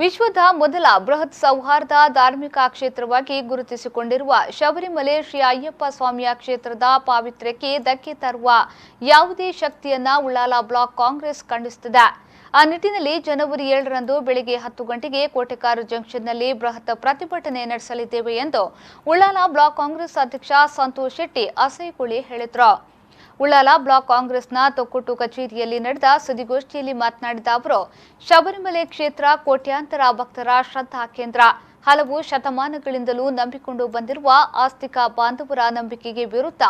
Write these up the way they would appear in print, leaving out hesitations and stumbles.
ವಿಶ್ವದ ಮೊದಲ ಬೃಹತ್ ಸೌಹಾರ್ದ ಧಾರ್ಮಿಕ ಕ್ಷೇತ್ರವಾಗಿ ಗುರುತಿಸಿಕೊಂಡಿರುವ ಶಬರಿಮಲೆ ಶ್ರೀ ಅಯ್ಯಪ್ಪ ಸ್ವಾಮಿಯ ಕ್ಷೇತ್ರದ ಪಾವಿತ್ರ್ಯಕ್ಕೆ ಧಕ್ಕೆ ತರುವ ಯಾವುದೇ ಶಕ್ತಿಯನ್ನ ಉಳ್ಳಾಲ ಬ್ಲಾಕ್ ಕಾಂಗ್ರೆಸ್ ಖಂಡಿಸುತ್ತಿದೆ. ಆ ನಿಟ್ಟಿನಲ್ಲಿ ಜನವರಿ 7ರಂದು ಬೆಳಗ್ಗೆ 10 ಗಂಟೆಗೆ ಕೋಟೆಕಾರು ಜಂಕ್ಷನ್ನಲ್ಲಿ ಬೃಹತ್ ಪ್ರತಿಭಟನೆ ನಡೆಸಲಿದ್ದೇವೆ ಎಂದು ಉಳ್ಳಾಲ ಬ್ಲಾಕ್ ಕಾಂಗ್ರೆಸ್ ಅಧ್ಯಕ್ಷ ಸಂತೋಷ್ ಶೆಟ್ಟಿ ಅಸೈಕುಳಿ ಹೇಳಿದರು. ಉಳ್ಳಾಲ ಬ್ಲಾಕ್ ಕಾಂಗ್ರೆಸ್ನ ತೊಕ್ಕೊಟ್ಟು ಕಚೇರಿಯಲ್ಲಿ ನಡೆದ ಸುದ್ದಿಗೋಷ್ಠಿಯಲ್ಲಿ ಮಾತನಾಡಿದ ಅವರು, ಶಬರಿಮಲೆ ಕ್ಷೇತ್ರ ಕೋಟ್ಯಾಂತರ ಭಕ್ತರ ಶ್ರದ್ಧಾ ಕೇಂದ್ರ. ಹಲವು ಶತಮಾನಗಳಿಂದಲೂ ನಂಬಿಕೊಂಡು ಬಂದಿರುವ ಆಸ್ತಿಕ ಬಾಂಧವರ ನಂಬಿಕೆಗೆ ವಿರುದ್ಧ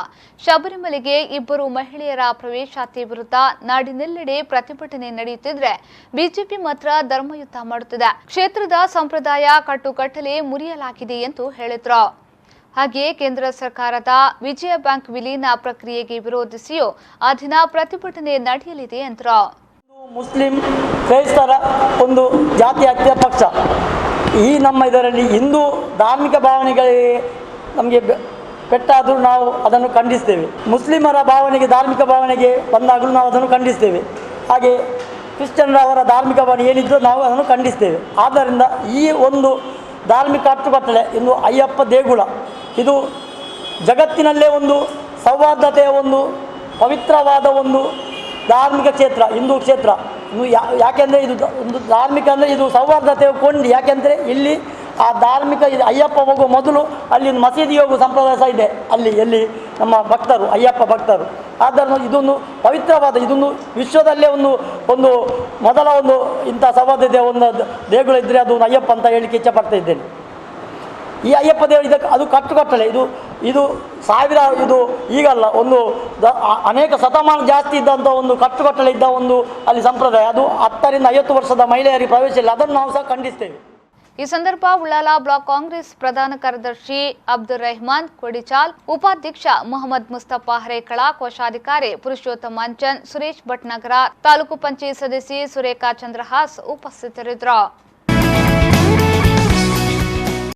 ಶಬರಿಮಲೆಗೆ 2 ಮಹಿಳೆಯರ ಪ್ರವೇಶಾತಿ ವಿರುದ್ಧ ನಾಡಿನೆಲ್ಲೆಡೆ ಪ್ರತಿಭಟನೆ ನಡೆಯುತ್ತಿದ್ರೆ ಬಿಜೆಪಿ ಮಾತ್ರ ಧರ್ಮಯುದ್ಧ ಮಾಡುತ್ತಿದೆ. ಕ್ಷೇತ್ರದ ಸಂಪ್ರದಾಯ ಕಟ್ಟುಕಟ್ಟಲೆ ಮುರಿಯಲಾಗಿದೆ ಎಂದು ಹೇಳಿದರು. ಹಾಗೆಯೇ ಕೇಂದ್ರ ಸರ್ಕಾರದ ವಿಜಯ ಬ್ಯಾಂಕ್ ವಿಲೀನ ಪ್ರಕ್ರಿಯೆಗೆ ವಿರೋಧಿಸಿಯೂ ಆ ದಿನ ಪ್ರತಿಭಟನೆ ನಡೆಯಲಿದೆ ಎಂದರು. ಮುಸ್ಲಿಂ ಕ್ರೈಸ್ತರ ಒಂದು ಜಾತ್ಯತೀತ ಪಕ್ಷ. ಈ ನಮ್ಮ ಇದರಲ್ಲಿ ಹಿಂದೂ ಧಾರ್ಮಿಕ ಭಾವನೆಗಳಿಗೆ ನಮಗೆ ಪೆಟ್ಟಾದರೂ ನಾವು ಅದನ್ನು ಖಂಡಿಸ್ತೇವೆ. ಮುಸ್ಲಿಮರ ಭಾವನೆಗೆ ಧಾರ್ಮಿಕ ಭಾವನೆಗೆ ಬಂದಾಗಲೂ ನಾವು ಅದನ್ನು ಖಂಡಿಸ್ತೇವೆ. ಹಾಗೆ ಕ್ರಿಶ್ಚಿಯನ್ರ ಅವರ ಧಾರ್ಮಿಕ ಭಾವನೆ ಏನಿದ್ದರೂ ನಾವು ಅದನ್ನು ಖಂಡಿಸ್ತೇವೆ. ಆದ್ದರಿಂದ ಈ ಒಂದು ಧಾರ್ಮಿಕ ಅಟ್ಟುಕಟ್ಟಳೆ ಇನ್ನು ಅಯ್ಯಪ್ಪ ದೇಗುಲ ಇದು ಜಗತ್ತಿನಲ್ಲೇ ಒಂದು ಸೌಹಾರ್ದತೆಯ ಒಂದು ಪವಿತ್ರವಾದ ಒಂದು ಧಾರ್ಮಿಕ ಕ್ಷೇತ್ರ, ಹಿಂದೂ ಕ್ಷೇತ್ರ. ಇನ್ನು ಯಾಕೆಂದರೆ ಇದು ಒಂದು ಧಾರ್ಮಿಕ ಅಂದರೆ ಇದು ಸೌಹಾರ್ದತೆಯ ಕೊಂಡಿ. ಯಾಕೆಂದರೆ ಇಲ್ಲಿ ಆ ಧಾರ್ಮಿಕ ಅಯ್ಯಪ್ಪ ಹೋಗುವ ಮೊದಲು ಅಲ್ಲಿ ಒಂದು ಮಸೀದಿ ಹೋಗುವ ಸಂಪ್ರದಾಯ ಸಹ ಇದೆ. ಎಲ್ಲಿ ನಮ್ಮ ಭಕ್ತರು ಅಯ್ಯಪ್ಪ ಭಕ್ತರು. ಆದ್ದರಿಂದ ಇದೊಂದು ಪವಿತ್ರವಾದ, ಇದೊಂದು ವಿಶ್ವದಲ್ಲೇ ಒಂದು ಮೊದಲ ಒಂದು ಇಂಥ ಸೌಹಾರ್ದತೆಯ ಒಂದು ದೇಗುಲ ಇದ್ದರೆ ಅದು ಒಂದು ಅಯ್ಯಪ್ಪ ಅಂತ ಹೇಳಲಿಕ್ಕೆ ಇಚ್ಛಪಡ್ತಾ ಇದ್ದೇನೆ. ಈ ಅಯ್ಯಪ್ಪ ದೇವರು ಇದಕ್ಕೆ ಅದು ಕಟ್ಟುಕಟ್ಟಲೆ ಇದು ಸಾವಿರ ಇದು ಈಗಲ್ಲ, ಒಂದು ಅನೇಕ ಶತಮಾನ ಜಾಸ್ತಿ ಇದ್ದಂಥ ಒಂದು ಕಟ್ಟುಕಟ್ಟಲೆ ಇದ್ದ ಒಂದು ಅಲ್ಲಿ ಸಂಪ್ರದಾಯ. ಅದು 10 ರಿಂದ 50 ವರ್ಷದ ಮಹಿಳೆಯರಿಗೆ ಪ್ರವೇಶ ಇಲ್ಲ. ಅದನ್ನು ನಾವು ಸಹ ಖಂಡಿಸ್ತೇವೆ. ಈ ಸಂದರ್ಭ ಉಳ್ಳಾಲ ಬ್ಲಾಕ್ ಕಾಂಗ್ರೆಸ್ ಪ್ರಧಾನ ಕಾರ್ಯದರ್ಶಿ ಅಬ್ದುಲ್ ರೆಹಮಾನ್ ಕೊಡಿಚಾಲ್, ಉಪಾಧ್ಯಕ್ಷ ಮೊಹಮ್ಮದ್ ಮುಸ್ತಫಾ ಹರೇಕಳ, ಕೋಶಾಧಿಕಾರಿ ಪುರುಷೋತ್ತಮ ಮಂಚನ್, ಸುರೇಶ್ ಭಟ್ನಗರ, ತಾಲೂಕು ಪಂಚಾಯತ್ ಸದಸ್ಯೆ ಸುರೇಖಾ ಚಂದ್ರಹಾಸ್ ಉಪಸ್ಥಿತರಿದ್ದರು.